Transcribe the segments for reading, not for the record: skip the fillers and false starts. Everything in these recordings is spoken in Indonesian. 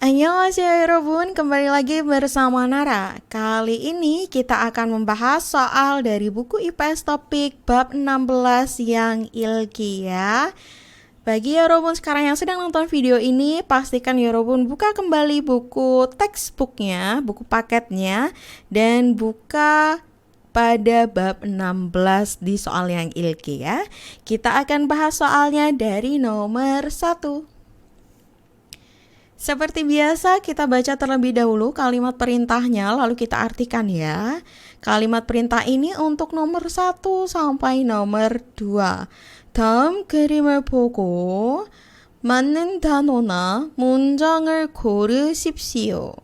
Annyeonghaseyo Yorobun, kembali lagi bersama Nara. Kali ini kita akan membahas soal dari buku IPS topik bab 16 yang ilki ya. Bagi Yorobun sekarang yang sedang nonton video ini, pastikan Yorobun buka kembali buku textbooknya, buku paketnya, dan buka pada bab 16 di soal yang ilki ya. Kita akan bahas soalnya dari nomor 1. Seperti biasa, kita baca terlebih dahulu kalimat perintahnya, lalu kita artikan ya. Kalimat perintah ini untuk nomor 1 sampai nomor 2. 다음 그림을 보고 맞는 단어나 문장을 고르십시오.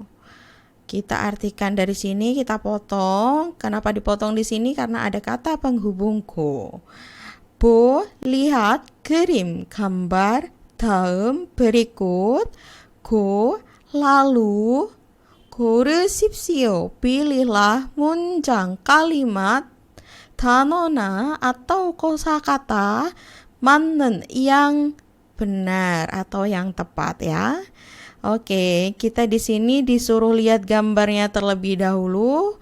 Kita artikan dari sini, kita potong. Kenapa dipotong di sini? Karena ada kata penghubung go. Bo, lihat, 그림, gambar, 다음, berikut, go, lalu, 고르십시오, pilihlah 문장, kalimat, 단어나 atau kosakata, 맞는, yang benar atau yang tepat ya. Oke, kita di sini disuruh lihat gambarnya terlebih dahulu.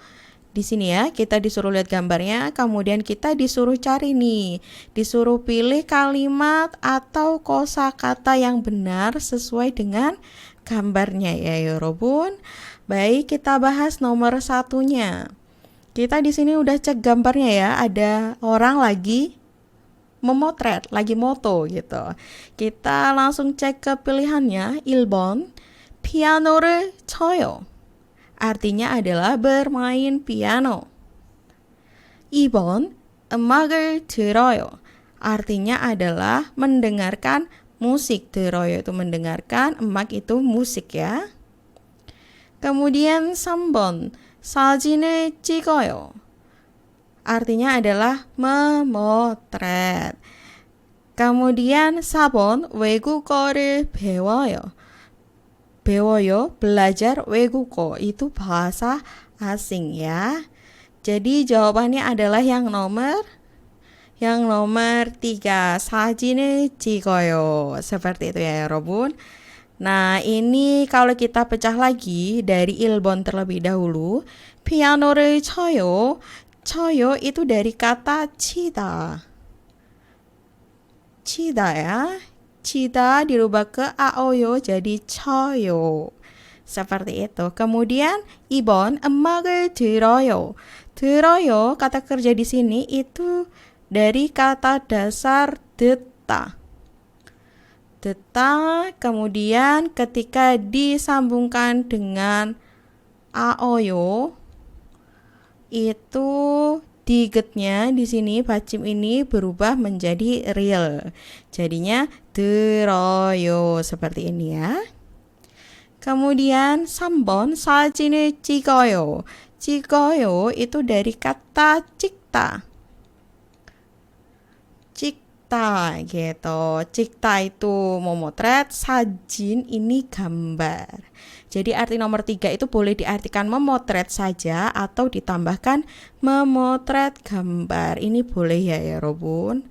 Di sini ya, kita disuruh lihat gambarnya, kemudian kita disuruh cari nih, disuruh pilih kalimat atau kosakata yang benar sesuai dengan gambarnya ya Yorobun. Baik, kita bahas nomor 1-nya. Kita di sini udah cek gambarnya ya, ada orang lagi memotret, lagi moto gitu. Kita langsung cek ke pilihannya, 1번, 피아노를 쳐요. Artinya adalah bermain piano. 2번, 음악을 들어요. Artinya adalah mendengarkan musik. 들어요 itu mendengarkan, 음악 itu musik ya. Kemudian 3번, 사진을 찍어요. Artinya adalah memotret. Kemudian 4번, 외국어를 배워요. 배워요, belajar, 외국어 itu bahasa asing ya. Jadi jawabannya adalah yang nomor 3, 사진을 찍어요. Seperti itu ya Yorobun. Nah, ini kalau kita pecah lagi dari 1번 terlebih dahulu, 피아노를 쳐요. 쳐요 itu dari kata 치다. 치다 ya. Cita dirubah ke aoyo jadi choyo. Seperti itu. Kemudian 2번, 음악을 들어요. 들어요, kata kerja di sini itu dari kata dasar deta. Deta, kemudian ketika disambungkan dengan aoyo, itu digetnya di sini bacim ini berubah menjadi real. Jadinya 들어요 seperti ini ya. Kemudian 3번, 사진을 찍어요. 찍어요 itu dari kata cikta. Cikta gitu. Cikta itu memotret, sajin ini gambar. Jadi arti nomor 3 itu boleh diartikan memotret saja atau ditambahkan memotret gambar. Ini boleh ya Yorobun.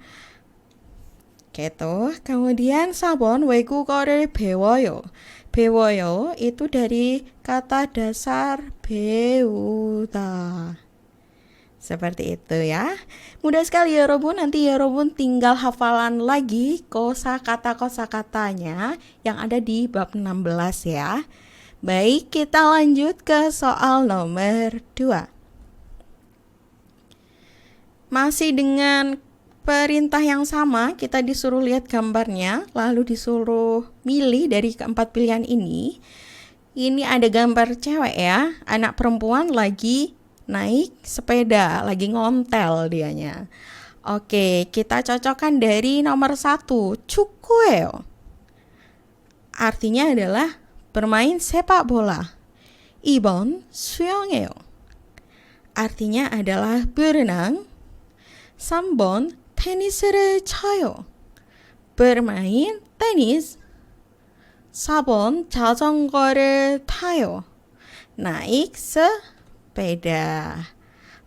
Gitu. Kemudian 4번, 외국어를 배워요. 배워요 itu dari kata dasar 배우다. Seperti itu ya. Mudah sekali Yorobun. Nanti Yorobun tinggal hafalan lagi kosakata-kosakatanya yang ada di bab 16 ya. Baik, kita lanjut ke soal nomor 2. Masih dengan perintah yang sama, kita disuruh lihat gambarnya, lalu disuruh milih dari keempat pilihan ini. Ini ada gambar cewek ya, anak perempuan lagi naik sepeda, lagi ngontel dianya. Oke, kita cocokkan dari nomor 1, 축구예요. Artinya adalah bermain sepak bola. 2번, 수영해요. Artinya adalah berenang. 3번, 테니스를 쳐요. bermain tenis. 4번 자전거를 타요. naik sepeda.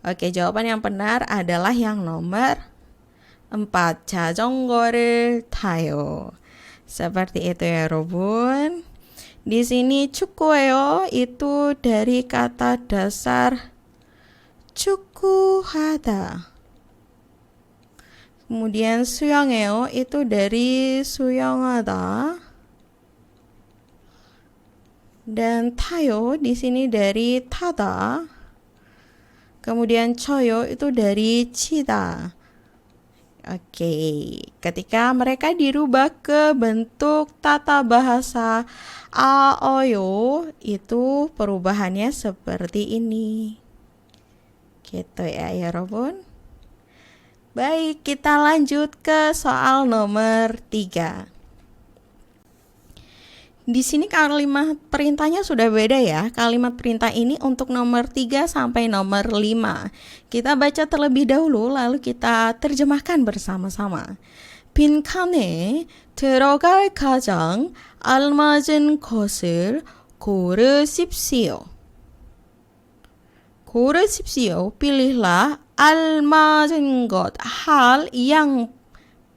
Oke, jawaban yang benar adalah yang nomor 4. 자전거를 타요. Seperti itu ya, 여러분. Di sini 축구예요. itu dari kata dasar 축구하다. kemudian 수영해요. itu dari 수영하다. dan 타요 di sini dari 타다. kemudian 쳐요 itu dari 치다. Oke, ketika mereka dirubah ke bentuk tata bahasa aoyo, itu perubahannya seperti ini. Gitu ya, 여러분. Baik, kita lanjut ke soal nomor 3. Di sini kalimat perintahnya sudah beda ya. Kalimat perintah ini untuk nomor 3 sampai nomor 5. Kita baca terlebih dahulu lalu kita terjemahkan bersama-sama. 빈칸에 들어갈 가장 알맞은 것을 고르십시오. 고르십시오. pilihlah almazin got, hal yang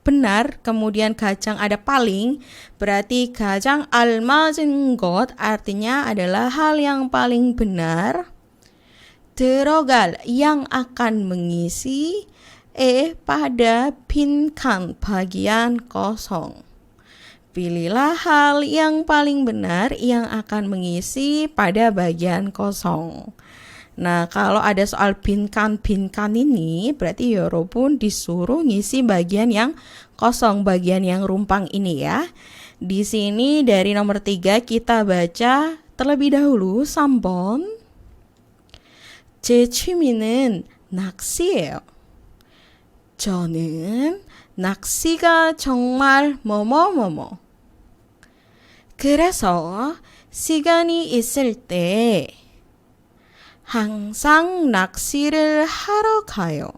benar, kemudian gajang ada paling, berarti gajang almazin got artinya adalah hal yang paling benar. 들어갈 yang akan mengisi, pada 빈칸 bagian kosong. Pilihlah hal yang paling benar yang akan mengisi pada bagian kosong. Nah, kalau ada soal 빈칸 ini berarti 여러분 disuruh ngisi bagian yang kosong, bagian yang rumpang ini ya. Di sini dari nomor 3 kita baca terlebih dahulu 3번. 제 취미는 낚시예요. 저는 낚시가 정말 뭐뭐뭐뭐. 그래서 시간이 있을 때 항상 낚시를 하러 가요.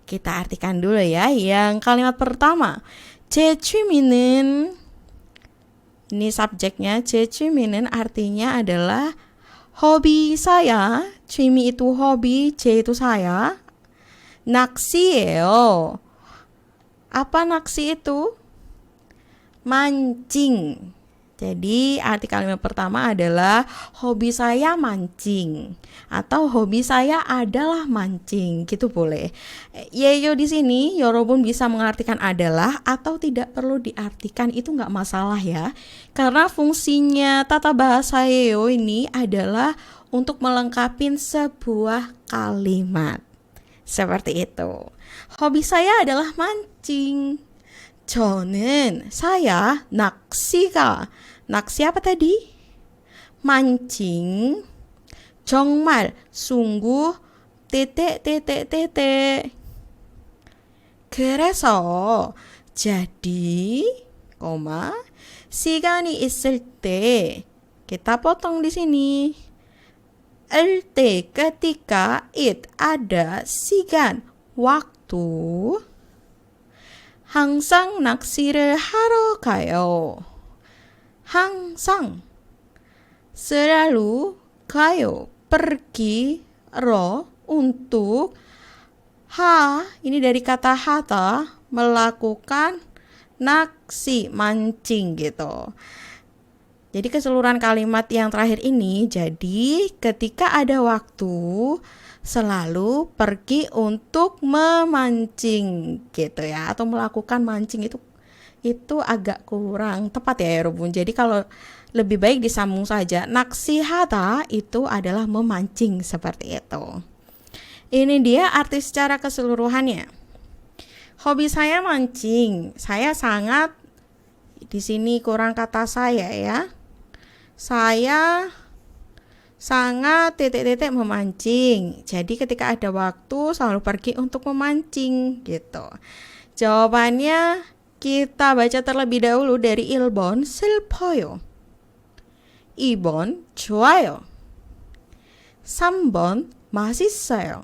Kita artikan dulu ya. Yang kalimat pertama, 제 취미는, ini subjeknya. 제 취미는 artinya adalah hobi saya. 취미 itu hobi, 제 itu saya. 낚시예요. Apa 낚시 itu? Mancing. Jadi arti kalimat pertama adalah hobi saya mancing atau hobi saya adalah mancing, gitu boleh. Yeyo di sini 여러분 bisa mengartikan adalah atau tidak perlu diartikan, itu nggak masalah ya. Karena fungsinya tata bahasa yeyo ini adalah untuk melengkapi sebuah kalimat. Seperti itu. Hobi saya adalah mancing. 저는 saya 낚시가, 낚시 apa tadi? mancing. 정말 sungguh titik. 그래서 jadi, 시간이 있을 때, kita potong di sini. ketika it ada, sigan waktu. 항상 낚시를 하러 가요. 항상 selalu, 가요 pergi, ro untuk, ha ini dari kata hata melakukan, naksi mancing gitu. Jadi keseluruhan kalimat yang terakhir ini, jadi ketika ada waktu selalu pergi untuk memancing gitu ya, atau melakukan mancing, itu agak kurang tepat ya 여러분. Jadi kalau lebih baik disambung saja, naksihata itu adalah memancing, seperti itu. Ini dia arti secara keseluruhannya. Hobi saya mancing. Saya sangat, di sini kurang kata saya ya. Saya sangat titik-titik memancing. Jadi ketika ada waktu selalu pergi untuk memancing gitu. Jawabannya kita baca terlebih dahulu dari 1번 슬퍼요. 2번 좋아요. 3번 맛있어요.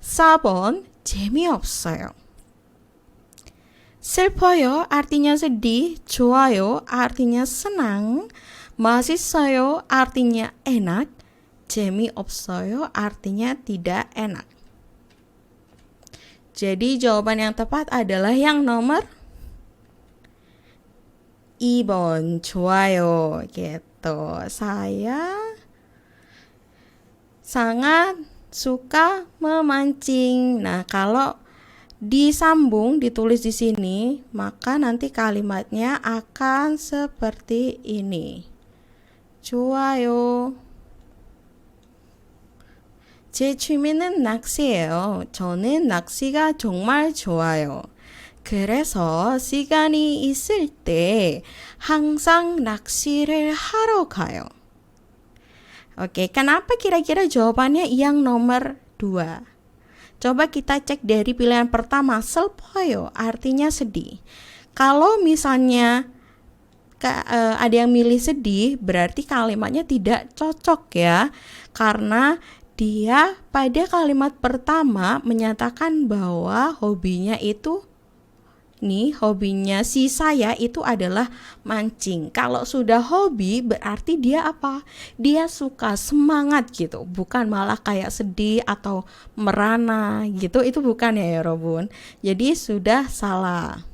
4번 재미없어요. 슬퍼요 artinya sedih, 좋아요 artinya senang, 맛있어요 artinya enak, 재미없어요 artinya tidak enak. Jadi jawaban yang tepat adalah yang nomor 2번, 좋아요 gitu. Saya sangat suka memancing. Nah, kalau disambung, ditulis di sini, maka nanti kalimatnya akan seperti ini. 좋아요. 제 취미는 낚시예요. 저는 낚시가 정말 좋아요. 그래서 시간이 있을 때 항상 낚시를 하러 가요. Oke, kenapa kira-kira jawabannya yang nomor 2? Coba kita cek dari pilihan pertama, 슬퍼요 artinya sedih. Kalau misalnya ada yang milih sedih, berarti kalimatnya tidak cocok ya. Karena dia pada kalimat pertama menyatakan bahwa hobinya si saya itu adalah mancing. Kalau sudah hobi berarti dia apa? Dia suka, semangat gitu. Bukan malah kayak sedih atau merana gitu. Itu bukan ya Robun. Jadi sudah salah.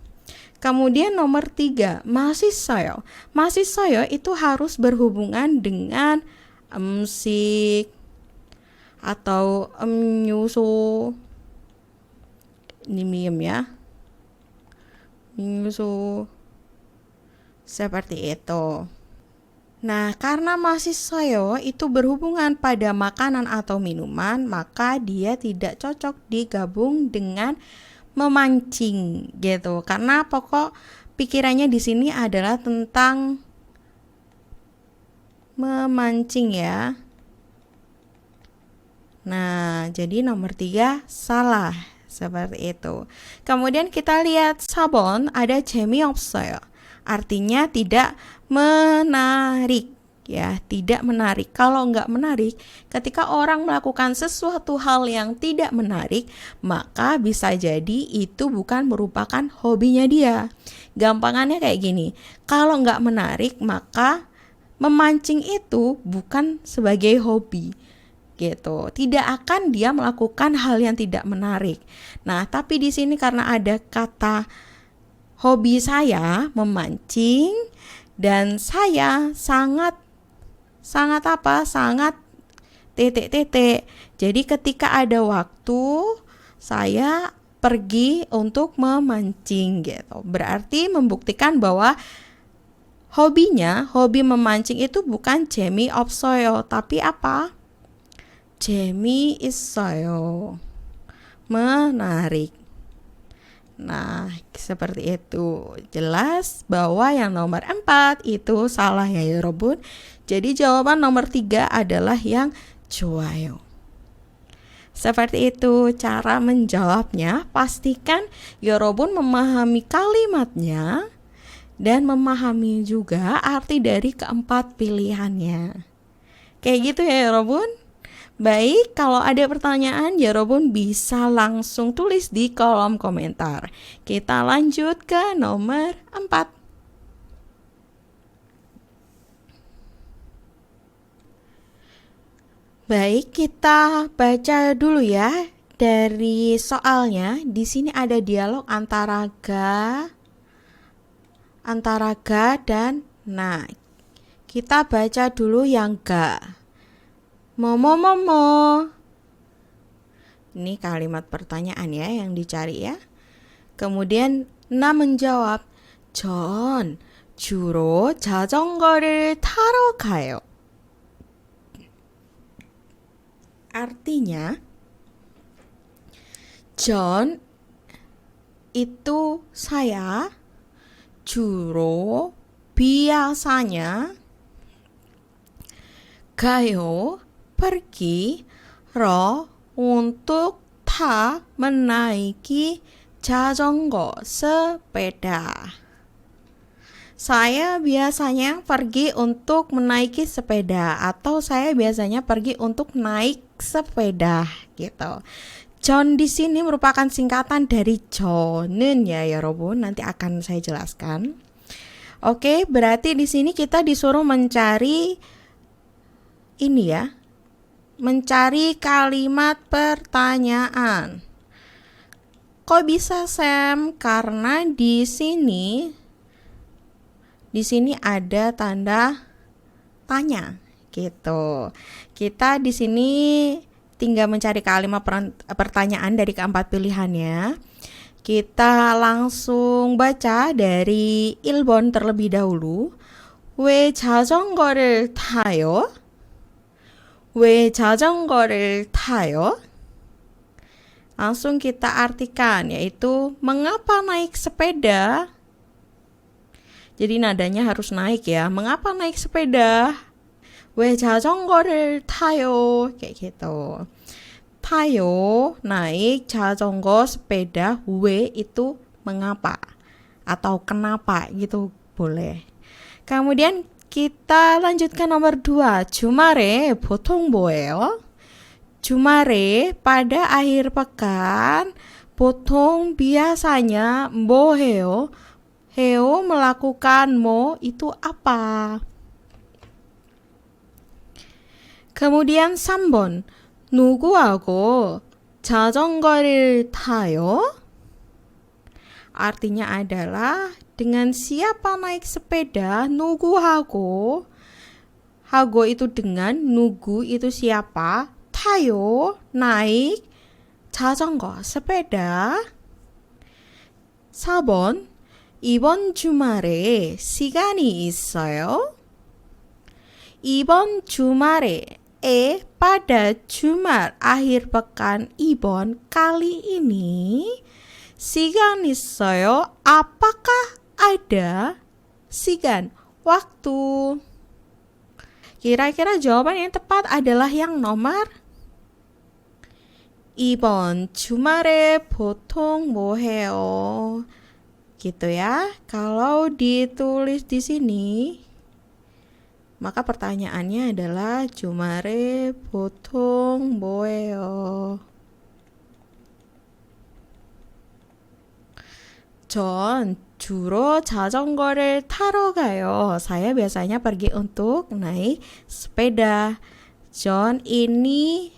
Kemudian nomor 3, 맛있어요. 맛있어요 itu harus berhubungan dengan musik atau 음료수. Ini miem ya. So, seperti itu. Nah, karena 맛있어요 itu berhubungan pada makanan atau minuman, maka dia tidak cocok digabung dengan memancing gitu. Karena pokok pikirannya di sini adalah tentang memancing ya. Nah, jadi nomor 3 salah. Seperti itu. Kemudian kita lihat 4번 ada 재미없어요. Artinya tidak menarik ya, tidak menarik. Kalau enggak menarik, ketika orang melakukan sesuatu hal yang tidak menarik, maka bisa jadi itu bukan merupakan hobinya dia. Gampangannya kayak gini. Kalau enggak menarik, maka memancing itu bukan sebagai hobi. Gitu. Tidak akan dia melakukan hal yang tidak menarik. Nah, tapi di sini karena ada kata hobi saya memancing dan saya sangat titik-titik. Jadi ketika ada waktu saya pergi untuk memancing gitu. Berarti membuktikan bahwa hobi memancing itu bukan 재미없어요, tapi apa? 재미있어요. Menarik. Nah, seperti itu. Jelas bahwa yang nomor 4 itu salah ya Robun. Jadi jawaban nomor 3 adalah yang 좋아요. Seperti itu cara menjawabnya. Pastikan Yorobun memahami kalimatnya dan memahami juga arti dari keempat pilihannya. Kayak gitu ya Yorobun. Baik, kalau ada pertanyaan, Yorobun bisa langsung tulis di kolom komentar. Kita lanjut ke nomor 4. Baik, kita baca dulu ya dari soalnya. Di sini ada dialog antara ga dan na. Kita baca dulu yang ga. Momo. Ini kalimat pertanyaan ya yang dicari ya. Kemudian na menjawab, 전 주로 자전거를 타러 가요. Artinya, 전 itu saya, 주로 biasanya, 가요 pergi, ro untuk menaiki 자전거 sepeda. Saya biasanya pergi untuk menaiki sepeda atau saya biasanya pergi untuk naik sepeda gitu. 전 di sini merupakan singkatan dari 저는 ya, 여러분. Nanti akan saya jelaskan. Oke, berarti di sini kita disuruh mencari ini ya. Mencari kalimat pertanyaan. Kok bisa, Sam? Karena di sini ada tanda tanya gitu. Kita di sini tinggal mencari kalimat pertanyaan dari keempat pilihannya. Kita langsung baca dari Ilbon terlebih dahulu. 왜 자전거를 타요? 왜 자전거를 타요? Langsung kita artikan, yaitu mengapa naik sepeda? Jadi nadanya harus naik ya. Mengapa naik sepeda? 왜 자전거를 타요? Kayak gitu. 타요, naik, 자전거, sepeda, 왜 itu mengapa atau kenapa gitu boleh. Kemudian kita lanjutkan nomor 2. 주말에 보통 뭐예요? 주말에 pada akhir pekan, 보통 biasanya 뭐 해요? 해요 melakukan 뭐 itu apa? kemudian 3번 누구하고 자전거를 타요? Artinya adalah dengan siapa naik sepeda? 누구하고 hago itu dengan, 누구 itu siapa, 타요 naik, 자전거 sepeda. 4번 이번 주말에 시간이 있어요? 이번 주말에 pada Jumat akhir pekan 이번 kali ini 시간 있어요? apakah ada 시간 waktu? Kira-kira jawaban yang tepat adalah yang nomor 이번 주말에 보통 뭐 해요? Gitu ya. Kalau ditulis di sini, maka pertanyaannya adalah 주말에 보통 뭐예요? 전 주로 자전거를 타러 가요. Saya biasanya pergi untuk naik sepeda. 전 ini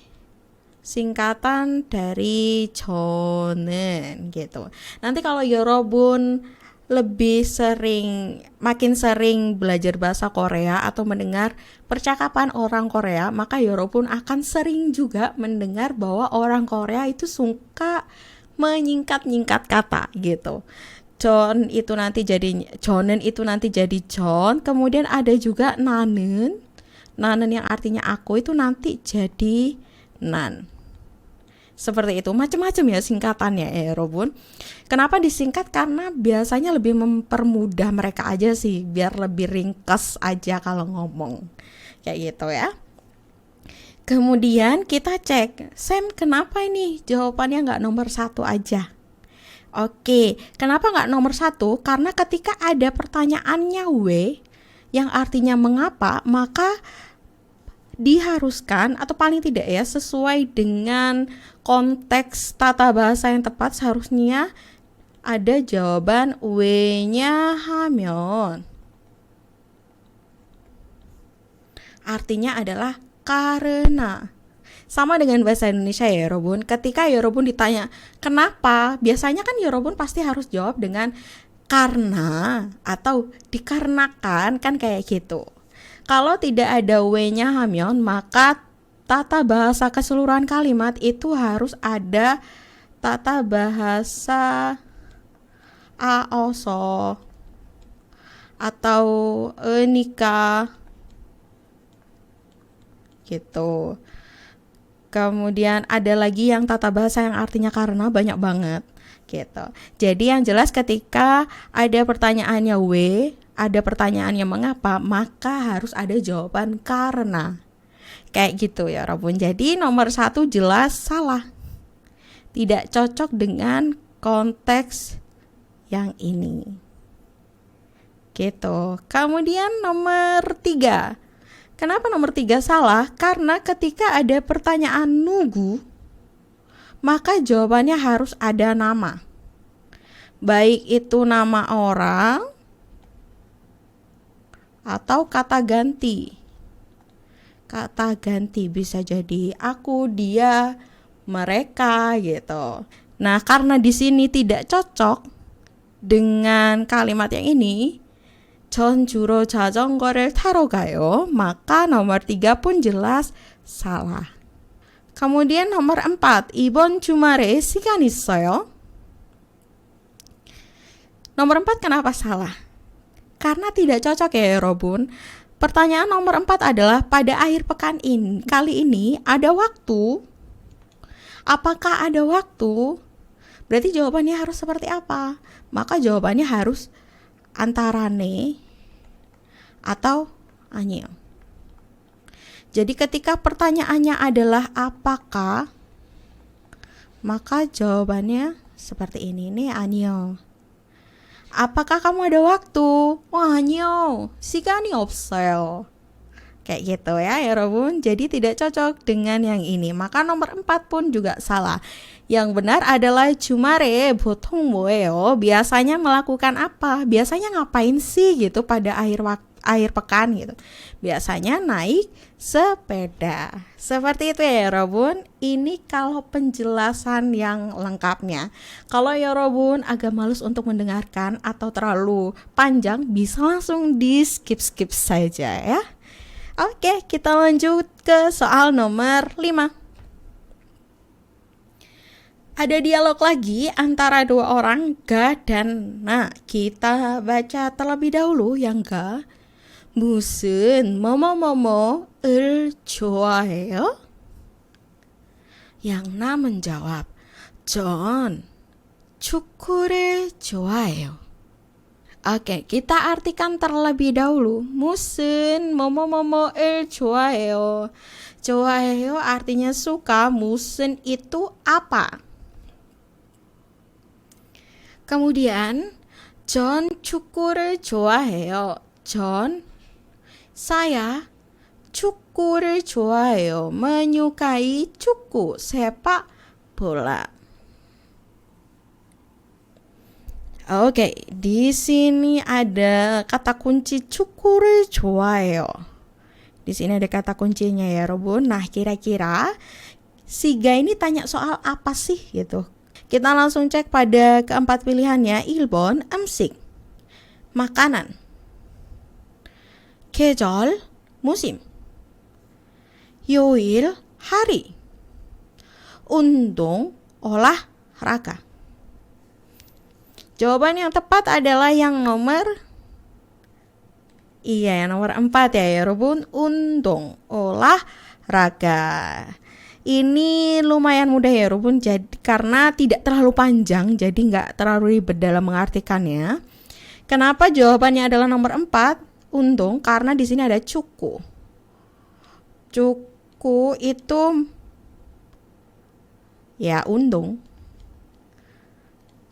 singkatan dari 저는 gitu. Nanti kalau 여러분 makin sering belajar bahasa Korea atau mendengar percakapan orang Korea, maka 여러분 akan sering juga mendengar bahwa orang Korea itu suka menyingkat-nyingkat kata gitu. 저는 itu nanti jadi 전, kemudian ada juga 나는 yang artinya aku itu nanti jadi nan. Seperti itu, macam-macam ya singkatannya ya, Robun. Kenapa disingkat? Karena biasanya lebih mempermudah mereka aja sih, biar lebih ringkas aja kalau ngomong. Kayak gitu ya. Kemudian kita cek, Sam kenapa ini jawabannya nggak nomor 1 aja? Oke, kenapa nggak nomor 1? Karena ketika ada pertanyaannya yang artinya mengapa, maka diharuskan atau paling tidak ya sesuai dengan konteks tata bahasa yang tepat seharusnya ada jawaban 왜냐하면. Artinya adalah karena. Sama dengan bahasa Indonesia ya Yorobun. Ketika Yorobun ditanya kenapa, biasanya kan Yorobun pasti harus jawab dengan karena atau dikarenakan, kan kayak gitu. Kalau tidak ada we-nya 하면, maka tata bahasa keseluruhan kalimat itu harus ada tata bahasa aoso atau nikah gitu. Kemudian ada lagi yang tata bahasa yang artinya karena, banyak banget gitu. Jadi yang jelas ketika ada pertanyaannya ada pertanyaannya mengapa, maka harus ada jawaban karena. Kayak gitu ya Robun. Jadi nomor 1 jelas salah. Tidak cocok dengan konteks yang ini. Gitu. Kemudian nomor 3. Kenapa nomor 3 salah? Karena ketika ada pertanyaan nunggu, maka jawabannya harus ada nama. Baik itu nama orang atau kata ganti. Kata ganti bisa jadi aku, dia, mereka gitu. Nah, karena di sini tidak cocok dengan kalimat yang ini, 전 주로 자전거를 타러 가요. maka nomor 3 pun jelas salah. Kemudian nomor 4, 이번 주말에 시간 있어요? Nomor 4 kenapa salah? Karena tidak cocok ya Robun. Pertanyaan nomor 4 adalah pada akhir pekan ini, kali ini ada waktu. Apakah ada waktu? Berarti jawabannya harus seperti apa? Maka jawabannya harus antara ne atau anyeo. Jadi ketika pertanyaannya adalah apakah, maka jawabannya seperti ini, nih anyeo. Apakah kamu ada waktu? 아니요, 시간이 없어요. Kayak gitu ya 여러분. Jadi tidak cocok dengan yang ini. Maka nomor 4 pun juga salah. Yang benar adalah 주말에 보통 뭐예요? Biasanya melakukan apa? Biasanya ngapain sih gitu pada akhir pekan gitu. Biasanya naik sepeda. Seperti itu ya Robun. Ini kalau penjelasan yang lengkapnya. Kalau ya Robun agak males untuk mendengarkan atau terlalu panjang, bisa langsung di skip saja ya. Oke, kita lanjut ke soal nomor 5. Ada dialog lagi antara dua orang, Ga dan Na. Kita baca terlebih dahulu yang Ga. 무슨 뭐뭐뭐뭐를 좋아해요? Yang Na menjawab, 전 축구를 좋아해요. Oke, kita artikan terlebih dahulu. 무슨 뭐뭐뭐뭐를 좋아해요. 좋아해요 artinya suka, 무슨 itu apa. Kemudian 전 축구를 좋아해요. 전 saya 축구를 좋아해요. menyukai 축구, sepak bola. Oke, di sini ada kata kunci 축구를 좋아해요. Di sini ada kata kuncinya ya, Robun. Nah, kira-kira si Ga ini tanya soal apa sih gitu. Kita langsung cek pada keempat pilihannya. 1번 음식, makanan. 계절, musim. 요일, hari. 운동, olahraga. Jawaban yang tepat adalah yang nomor yang nomor 4 ya Robun. 운동, olahraga. Ini lumayan mudah ya Robun, jadi karena tidak terlalu panjang, jadi nggak terlalu ribet dalam mengartikannya. Kenapa jawabannya adalah nomor 4, 운동? Karena di sini ada 축구. 축구 itu ya 운동.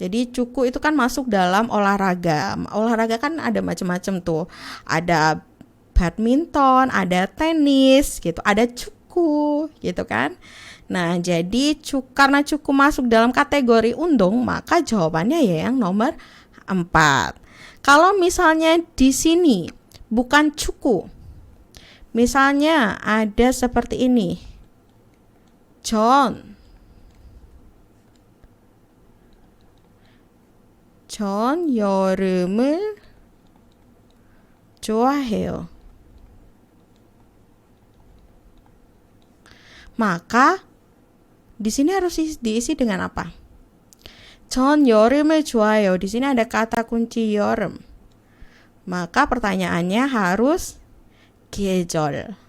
Jadi cuku itu kan masuk dalam olahraga. Olahraga kan ada macam-macam tuh. Ada badminton, ada tenis gitu, ada cuku gitu kan. Nah, jadi karena cuku masuk dalam kategori undung, maka jawabannya ya yang nomor 4. Kalau misalnya di sini bukan cuku. Misalnya ada seperti ini. 전 여름을 좋아해요. Maka di sini harus diisi dengan apa? 전 여름을 좋아해요. Di sini ada kata kunci 여름. Maka pertanyaannya harus 계절.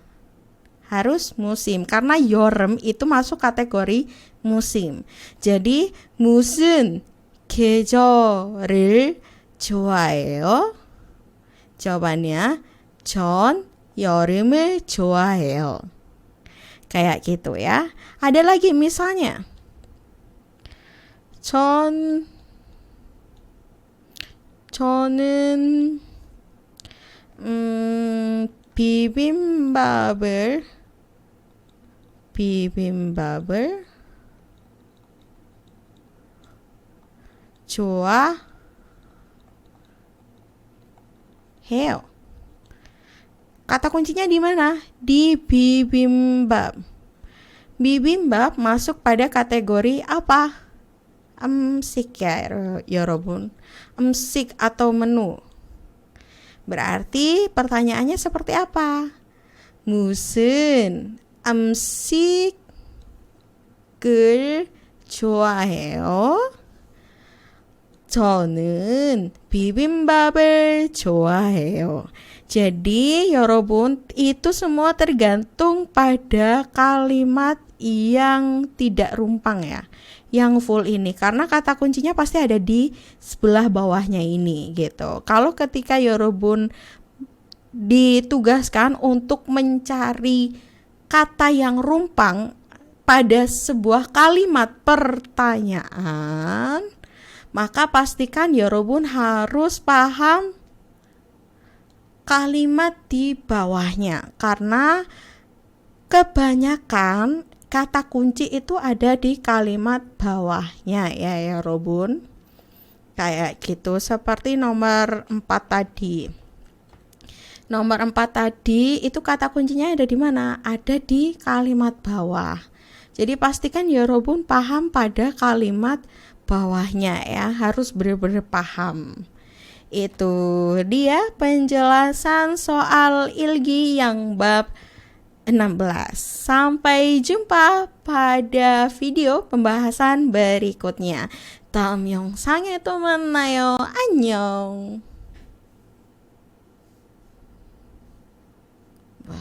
Harus musim karena 여름 itu masuk kategori musim. Jadi 무슨 계절을 좋아해요? jawabannya 전 여름을 좋아해요. Kayak gitu ya. Ada lagi misalnya. 저는 비빔밥을 좋아해요. Kata kuncinya di mana? Di bibimbap. Bibimbap masuk pada kategori apa? Amsik ya, 여러분. Amsik atau menu. Berarti pertanyaannya seperti apa? 무슨 음식을 좋아해요? 저는 bibimbap을 좋아해요. Jadi, 여러분, itu semua tergantung pada kalimat yang tidak rumpang ya. Yang full ini, karena kata kuncinya pasti ada di sebelah bawahnya ini gitu. Kalau ketika 여러분 ditugaskan untuk mencari kata yang rumpang pada sebuah kalimat pertanyaan, maka pastikan 여러분 harus paham kalimat di bawahnya, karena kebanyakan kata kunci itu ada di kalimat bawahnya ya 여러분. Kayak gitu, seperti nomor 4 tadi. Nomor 4 tadi itu kata kuncinya ada di mana? Ada di kalimat bawah. Jadi pastikan 여러분 paham pada kalimat bawahnya ya, harus benar-benar paham. Itu dia penjelasan soal ilgi yang bab 16. Sampai jumpa pada video pembahasan berikutnya. 다음 영상에 또 만나요. 안녕. 와.